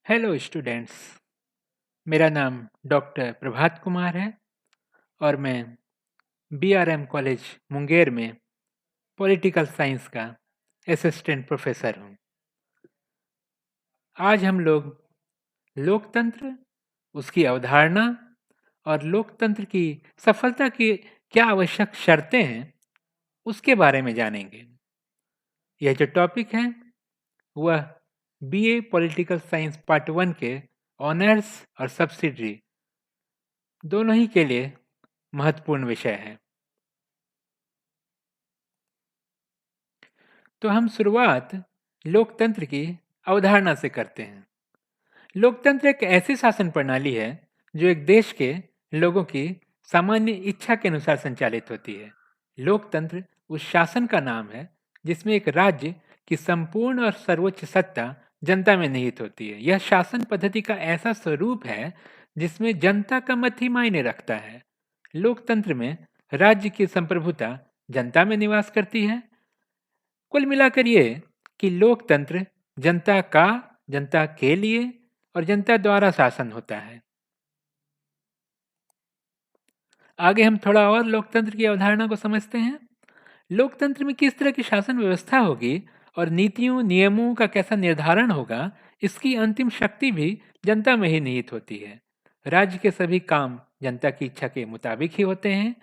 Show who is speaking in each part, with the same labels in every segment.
Speaker 1: Hello students. मेरा नाम doctor Prabhat Kumar है और मैं बीआरएम कॉलेज मुंगेर में पॉलिटिकल साइंस का असिस्टेंट प्रोफेसर हूँ। आज हम लोग लोकतंत्र, उसकी अवधारणा और लोकतंत्र की सफलता की क्या आवश्यक शर्तें हैं उसके बारे में जानेंगे। यह जो टॉपिक है वह बीए पॉलिटिकल साइंस पार्ट 1 के ऑनर्स और सब्सिडरी दोनों ही के लिए महत्वपूर्ण विषय है। तो हम शुरुआत लोकतंत्र की अवधारणा से करते हैं। लोकतंत्र एक ऐसी शासन प्रणाली है जो एक देश के लोगों की सामान्य इच्छा के अनुसार संचालित होती है। लोकतंत्र उस शासन का नाम है जिसमें एक राज्य की संपूर्ण और सर्वोच्च सत्ता जनता में निहित होती है। यह शासन पद्धति का ऐसा स्वरूप है जिसमें जनता का मत ही मायने रखता है। लोकतंत्र में राज्य की संप्रभुता जनता में निवास करती है। कुल मिलाकर ये कि लोकतंत्र जनता का, जनता के लिए और जनता द्वारा शासन होता है। आगे हम थोड़ा और लोकतंत्र की अवधारणा को समझते हैं। लोकतंत्र में किस तरह की शासन व्यवस्था होगी और नीतियों नियमों का कैसा निर्धारण होगा, इसकी अंतिम शक्ति भी जनता में ही निहित होती है। राज्य के सभी काम जनता की इच्छा के मुताबिक ही होते हैं।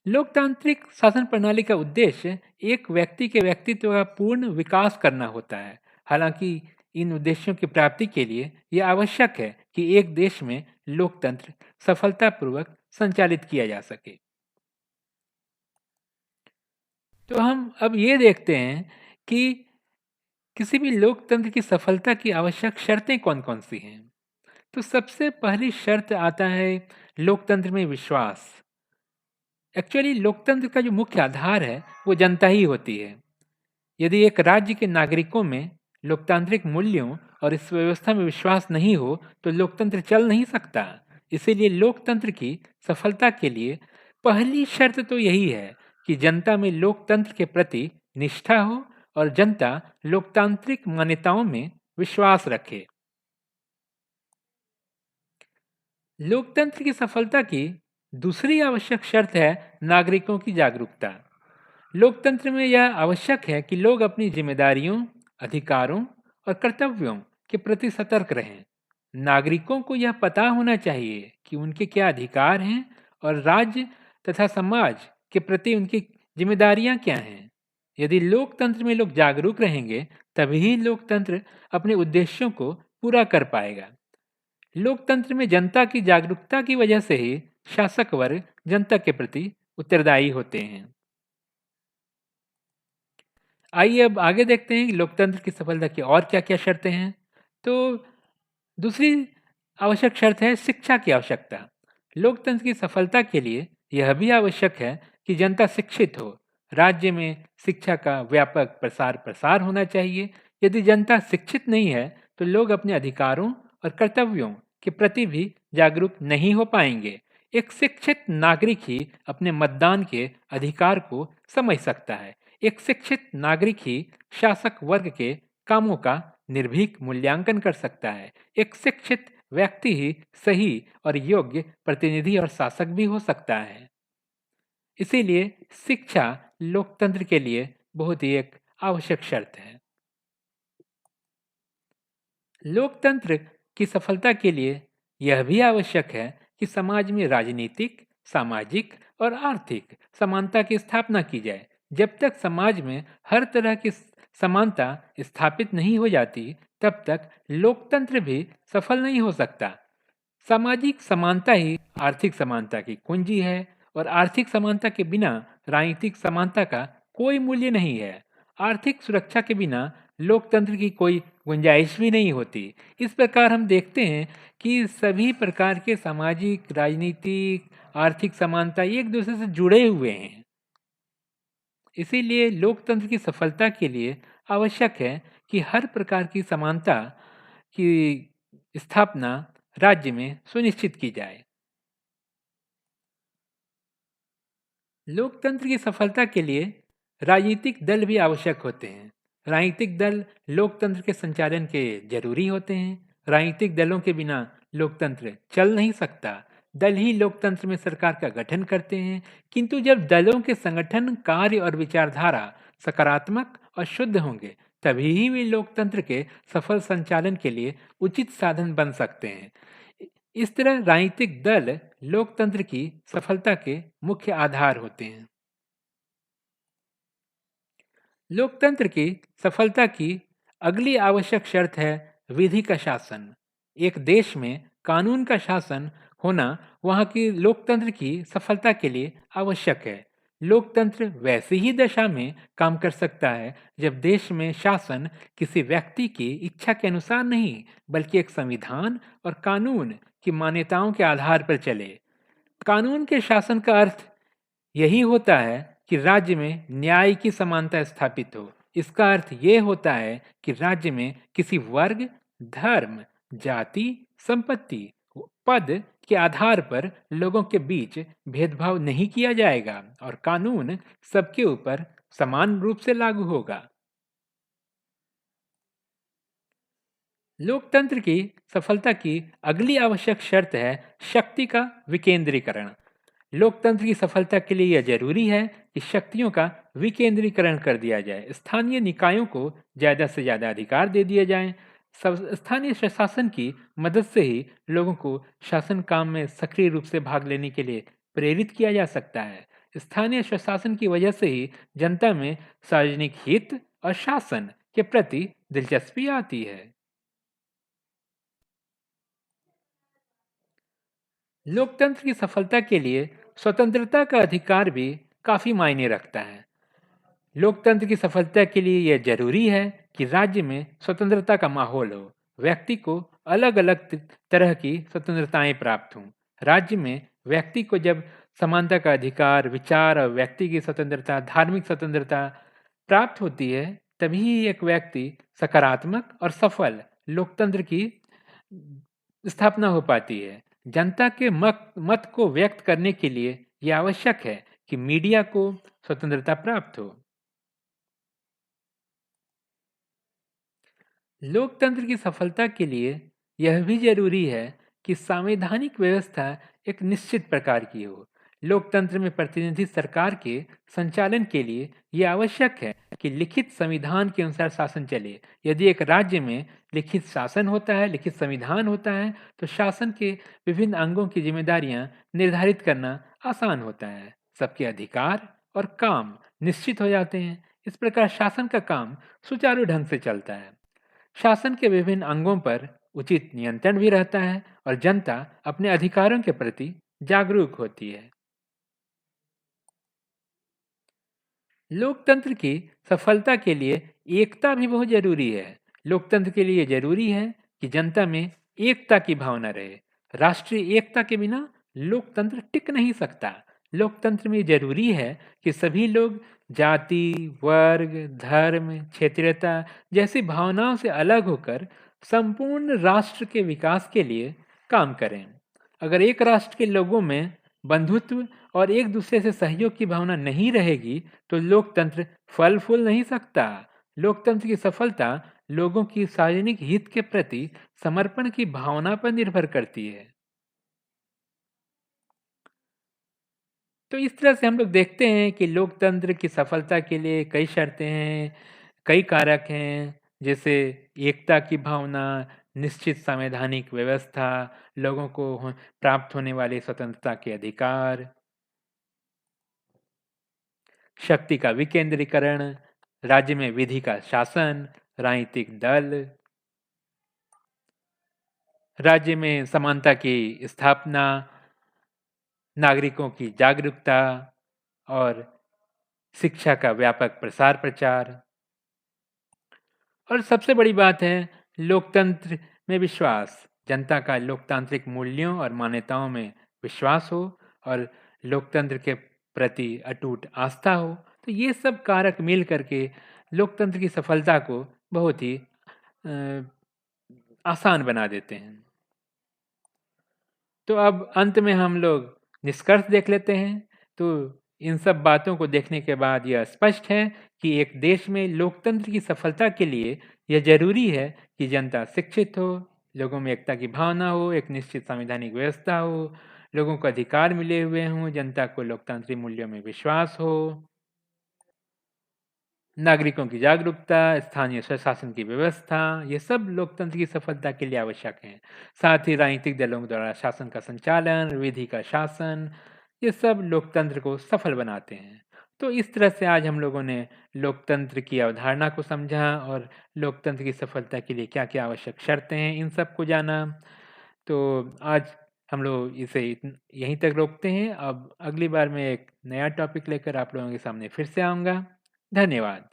Speaker 1: लोकतांत्रिक शासन प्रणाली का उद्देश्य एक व्यक्ति के व्यक्तित्व का पूर्ण विकास करना होता है। हालांकि इन उद्देश्यों की प्राप्ति के लिए यह आवश्यक है कि एक देश में लोकतंत्र सफलतापूर्वक संचालित किया जा सके। तो हम अब ये देखते हैं कि किसी भी लोकतंत्र की सफलता की आवश्यक शर्तें कौन कौन सी हैं। तो सबसे पहली शर्त आता है लोकतंत्र में विश्वास। एक्चुअली लोकतंत्र का जो मुख्य आधार है वो जनता ही होती है। यदि एक राज्य के नागरिकों में लोकतांत्रिक मूल्यों और इस व्यवस्था में विश्वास नहीं हो तो लोकतंत्र चल नहीं सकता। इसीलिए लोकतंत्र की सफलता के लिए पहली शर्त तो यही है कि जनता में लोकतंत्र के प्रति निष्ठा हो और जनता लोकतांत्रिक मान्यताओं में विश्वास रखे। लोकतंत्र की सफलता की दूसरी आवश्यक शर्त है नागरिकों की जागरूकता। लोकतंत्र में यह आवश्यक है कि लोग अपनी जिम्मेदारियों, अधिकारों और कर्तव्यों के प्रति सतर्क रहें। नागरिकों को यह पता होना चाहिए कि उनके क्या अधिकार हैं और राज्य तथा समाज के प्रति उनकी जिम्मेदारियां क्या हैं। यदि लोकतंत्र में लोग जागरूक रहेंगे तभी लोकतंत्र अपने उद्देश्यों को पूरा कर पाएगा। लोकतंत्र में जनता की जागरूकता की वजह से ही शासक वर्ग जनता के प्रति उत्तरदायी होते हैं। आइए अब आगे देखते हैं कि लोकतंत्र की सफलता की और क्या क्या शर्तें हैं। तो दूसरी आवश्यक शर्त है शिक्षा की आवश्यकता। लोकतंत्र की सफलता के लिए यह भी आवश्यक है कि जनता शिक्षित हो। राज्य में शिक्षा का व्यापक प्रसार प्रसार होना चाहिए। यदि जनता शिक्षित नहीं है तो लोग अपने अधिकारों और कर्तव्यों के प्रति भी जागरूक नहीं हो पाएंगे। एक शिक्षित नागरिक ही अपने मतदान के अधिकार को समझ सकता है। एक शिक्षित नागरिक ही शासक वर्ग के कामों का निर्भीक मूल्यांकन कर सकता है। एक शिक्षित व्यक्ति ही सही और योग्य प्रतिनिधि और शासक भी हो सकता है। इसीलिए शिक्षा लोकतंत्र के लिए बहुत ही एक आवश्यक शर्त है। लोकतंत्र की सफलता के लिए यह भी आवश्यक है कि समाज में राजनीतिक, सामाजिक और आर्थिक समानता की स्थापना की जाए। जब तक समाज में हर तरह की समानता स्थापित नहीं हो जाती तब तक लोकतंत्र भी सफल नहीं हो सकता। सामाजिक समानता ही आर्थिक समानता की कुंजी है और आर्थिक समानता के बिना राजनीतिक समानता का कोई मूल्य नहीं है। आर्थिक सुरक्षा के बिना लोकतंत्र की कोई गुंजाइश भी नहीं होती। इस प्रकार हम देखते हैं कि सभी प्रकार के सामाजिक, राजनीतिक, आर्थिक समानता एक दूसरे से जुड़े हुए हैं। इसीलिए लोकतंत्र की सफलता के लिए आवश्यक है कि हर प्रकार की समानता की स्थापना राज्य में सुनिश्चित की जाए। लोकतंत्र की सफलता के लिए राजनीतिक दल भी आवश्यक होते हैं। राजनीतिक दल लोकतंत्र के संचालन के जरूरी होते हैं। राजनीतिक दलों के बिना लोकतंत्र चल नहीं सकता। दल ही लोकतंत्र में सरकार का गठन करते हैं, किंतु जब दलों के संगठन, कार्य और विचारधारा सकारात्मक और शुद्ध होंगे, तभी ही वे लोकतंत्र के सफल संचालन के लिए उचित साधन बन सकते हैं। इस तरह राजनीतिक दल लोकतंत्र की सफलता के मुख्य आधार होते हैं। लोकतंत्र की सफलता की अगली आवश्यक शर्त है विधि का शासन। एक देश में कानून का शासन होना वहाँ की लोकतंत्र की सफलता के लिए आवश्यक है। लोकतंत्र वैसी ही दशा में काम कर सकता है जब देश में शासन किसी व्यक्ति की इच्छा के अनुसार नहीं, बल्कि एक संविधान और कानून की मान्यताओं के आधार पर चले। कानून के शासन का अर्थ यही होता है कि राज्य में न्याय की समानता स्थापित हो। इसका अर्थ ये होता है कि राज्य में किसी वर्ग, धर्म, जाति, संपत्ति, पद के आधार पर लोगों के बीच भेदभाव नहीं किया जाएगा और कानून सबके ऊपर समान रूप से लागू होगा। लोकतंत्र की सफलता की अगली आवश्यक शर्त है शक्ति का विकेंद्रीकरण। लोकतंत्र की सफलता के लिए यह जरूरी है कि शक्तियों का विकेंद्रीकरण कर दिया जाए। स्थानीय निकायों को ज़्यादा से ज़्यादा अधिकार दे दिए जाएं। सब स्थानीय शासन की मदद से ही लोगों को शासन काम में सक्रिय रूप से भाग लेने के लिए प्रेरित किया जा सकता है। स्थानीय शासन की वजह से ही जनता में सार्वजनिक हित और शासन के प्रति दिलचस्पी आती है। लोकतंत्र की सफलता के लिए स्वतंत्रता का अधिकार भी काफी मायने रखता है। लोकतंत्र की सफलता के लिए यह जरूरी है कि राज्य में स्वतंत्रता का माहौल हो। व्यक्ति को अलग अलग तरह की स्वतंत्रताएं प्राप्त हों। राज्य में व्यक्ति को जब समानता का अधिकार, विचार और व्यक्ति की स्वतंत्रता, धार्मिक स्वतंत्रता प्राप्त होती है, तभी एक व्यक्ति सकारात्मक और सफल लोकतंत्र की स्थापना हो पाती है। जनता के मत को व्यक्त करने के लिए यह आवश्यक है कि मीडिया को स्वतंत्रता प्राप्त हो। लोकतंत्र की सफलता के लिए यह भी जरूरी है कि संवैधानिक व्यवस्था एक निश्चित प्रकार की हो। लोकतंत्र में प्रतिनिधि सरकार के संचालन के लिए यह आवश्यक है कि लिखित संविधान के अनुसार शासन चले। यदि एक राज्य में लिखित शासन होता है, लिखित संविधान होता है, तो शासन के विभिन्न अंगों की जिम्मेदारियां निर्धारित करना आसान होता है। सबके अधिकार और काम निश्चित हो जाते हैं। इस प्रकार शासन का काम सुचारू ढंग से चलता है। शासन के विभिन्न अंगों पर उचित नियंत्रण भी रहता है और जनता अपने अधिकारों के प्रति जागरूक होती है। लोकतंत्र की सफलता के लिए एकता भी बहुत जरूरी है। लोकतंत्र के लिए जरूरी है कि जनता में एकता की भावना रहे। राष्ट्रीय एकता के बिना लोकतंत्र टिक नहीं सकता। लोकतंत्र में जरूरी है कि सभी लोग जाति, वर्ग, धर्म, क्षेत्रीयता जैसी भावनाओं से अलग होकर संपूर्ण राष्ट्र के विकास के लिए काम करें। अगर एक राष्ट्र के लोगों में बंधुत्व और एक दूसरे से सहयोग की भावना नहीं रहेगी, तो लोकतंत्र फल फूल नहीं सकता। लोकतंत्र की सफलता लोगों की सार्वजनिक हित के प्रति समर्पण की भावना पर निर्भर करती है। तो इस तरह से हम लोग देखते हैं कि लोकतंत्र की सफलता के लिए कई शर्तें हैं, कई कारक हैं, जैसे एकता की भावना, निश्चित संवैधानिक व्यवस्था, लोगों को प्राप्त होने वाले स्वतंत्रता के अधिकार, शक्ति का विकेंद्रीकरण, राज्य में विधि का शासन, राजनीतिक दल, राज्य में समानता की स्थापना, नागरिकों की जागरूकता और शिक्षा का व्यापक प्रसार प्रचार। और सबसे बड़ी बात है लोकतंत्र में विश्वास। जनता का लोकतांत्रिक मूल्यों और मान्यताओं में विश्वास हो और लोकतंत्र के प्रति अटूट आस्था हो। तो ये सब कारक मिल करके लोकतंत्र की सफलता को बहुत ही आसान बना देते हैं। तो अब अंत में हम लोग निष्कर्ष देख लेते हैं। तो इन सब बातों को देखने के बाद यह स्पष्ट है कि एक देश में लोकतंत्र की सफलता के लिए यह जरूरी है कि जनता शिक्षित हो, लोगों में एकता की भावना हो, एक निश्चित संवैधानिक व्यवस्था हो, लोगों को अधिकार मिले हुए हों, जनता को लोकतांत्रिक मूल्यों में विश्वास हो, नागरिकों की जागरूकता, स्थानीय स्वशासन की व्यवस्था, ये सब लोकतंत्र की सफलता के लिए आवश्यक हैं। साथ ही राजनीतिक दलों द्वारा शासन का संचालन, विधि का शासन, ये सब लोकतंत्र को सफल बनाते हैं। तो इस तरह से आज हम लोगों ने लोकतंत्र की अवधारणा को समझा और लोकतंत्र की सफलता के लिए क्या-क्या आवश्यक शर्तें हैं, इन सब को जाना। तो आज हम लोग इसे यहीं तक रोकते हैं। अब अगली बार मैं एक नया टॉपिक लेकर आप लोगों के सामने फिर से आऊँगा। धन्यवाद।